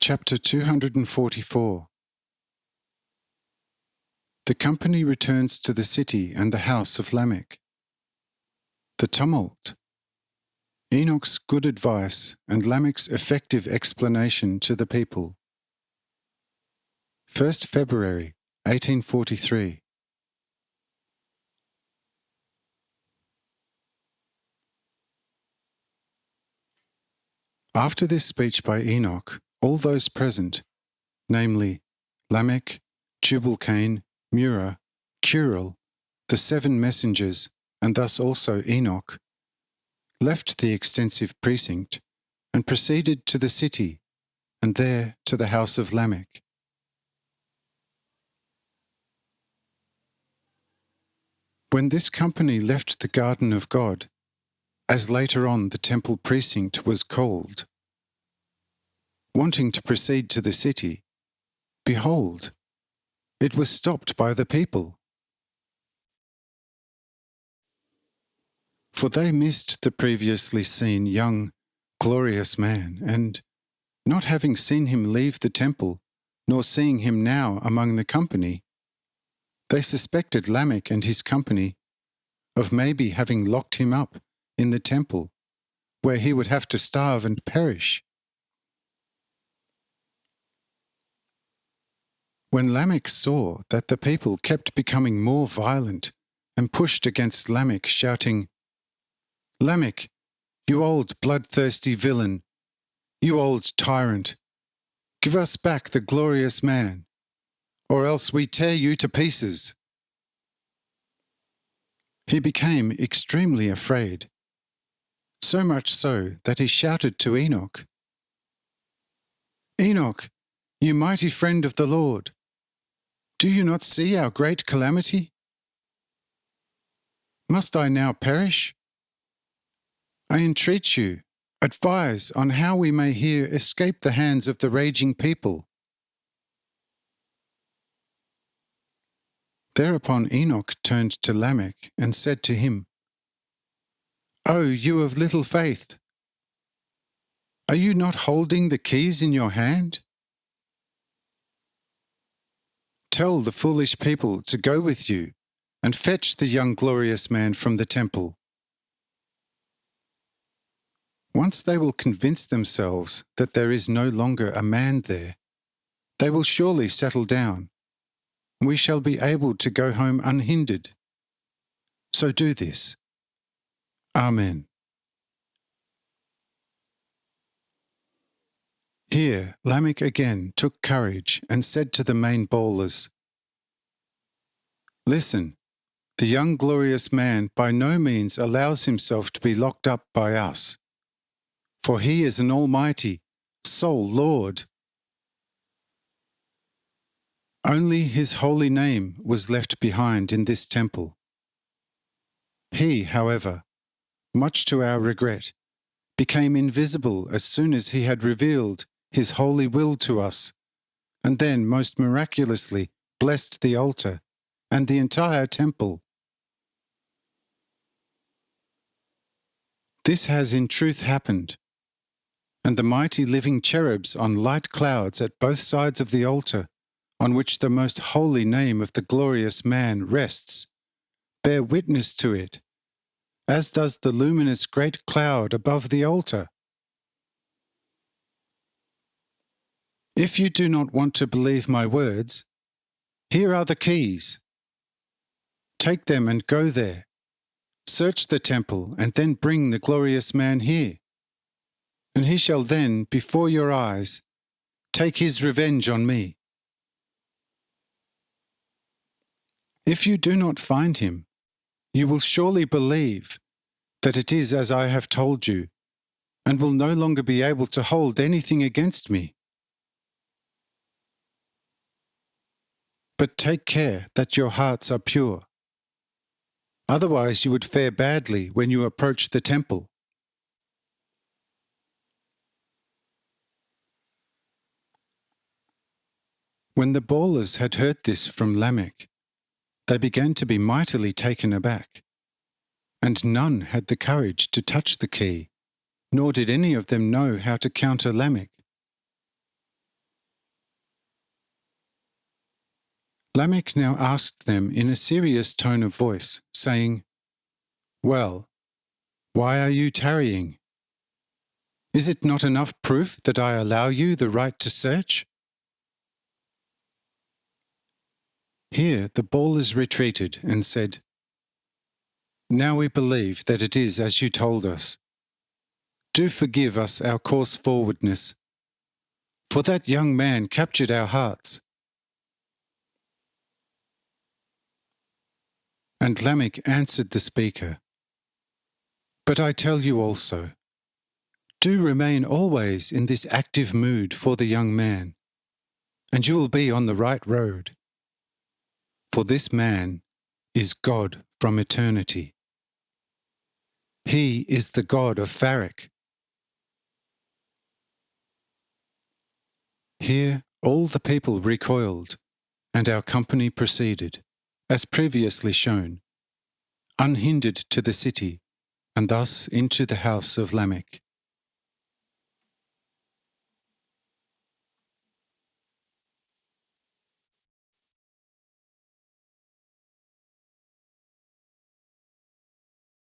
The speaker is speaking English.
Chapter 244. The company returns to the city and the house of Lamech. The tumult. Enoch's good advice and Lamech's effective explanation to the people. 1st February 1843. After this speech by Enoch, all those present, namely Lamech, Tubal-Cain, Murah, Curel, the 7 messengers, and thus also Enoch, left the extensive precinct and proceeded to the city, and there to the house of Lamech. When this company left the garden of God, as later on the temple precinct was called, wanting to proceed to the city, behold, it was stopped by the people. For they missed the previously seen young, glorious man, and, not having seen him leave the temple, nor seeing him now among the company, they suspected Lamech and his company of maybe having locked him up in the temple, where he would have to starve and perish. When Lamech saw that the people kept becoming more violent and pushed against Lamech, shouting, "Lamech, you old bloodthirsty villain, you old tyrant, give us back the glorious man, or else we tear you to pieces," he became extremely afraid, so much so that he shouted to Enoch, "Enoch, you mighty friend of the Lord, do you not see our great calamity? Must I now perish? I entreat you, advise on how we may here escape the hands of the raging people." Thereupon Enoch turned to Lamech and said to him, "O you of little faith! Are you not holding the keys in your hand? Tell the foolish people to go with you and fetch the young glorious man from the temple. Once they will convince themselves that there is no longer a man there, they will surely settle down, and we shall be able to go home unhindered. So do this. Amen." Here Lamech again took courage and said to the main bowlers, "Listen, the young glorious man by no means allows himself to be locked up by us, for he is an almighty, sole Lord. Only his holy name was left behind in this temple. He, however, much to our regret, became invisible as soon as he had revealed his holy will to us, and then most miraculously blessed the altar and the entire temple. This has in truth happened, and the mighty living cherubs on light clouds at both sides of the altar, on which the most holy name of the glorious man rests, bear witness to it, as does the luminous great cloud above the altar. If you do not want to believe my words, here are the keys. Take them and go there. Search the temple and then bring the glorious man here. And he shall then, before your eyes, take his revenge on me. If you do not find him, you will surely believe that it is as I have told you, and will no longer be able to hold anything against me. But take care that your hearts are pure. Otherwise you would fare badly when you approach the temple." When the bawlers had heard this from Lamech, they began to be mightily taken aback, and none had the courage to touch the key, nor did any of them know how to counter Lamech. Lamech now asked them in a serious tone of voice, saying, "Well, why are you tarrying? Is it not enough proof that I allow you the right to search?" Here the bawlers retreated and said, "Now we believe that it is as you told us. Do forgive us our coarse forwardness, for that young man captured our hearts." And Lamech answered the speaker, "But I tell you also, do remain always in this active mood for the young man, and you will be on the right road. For this man is God from eternity. He is the God of Pharak." Here all the people recoiled, and our company proceeded, as previously shown, unhindered to the city, and thus into the house of Lamech.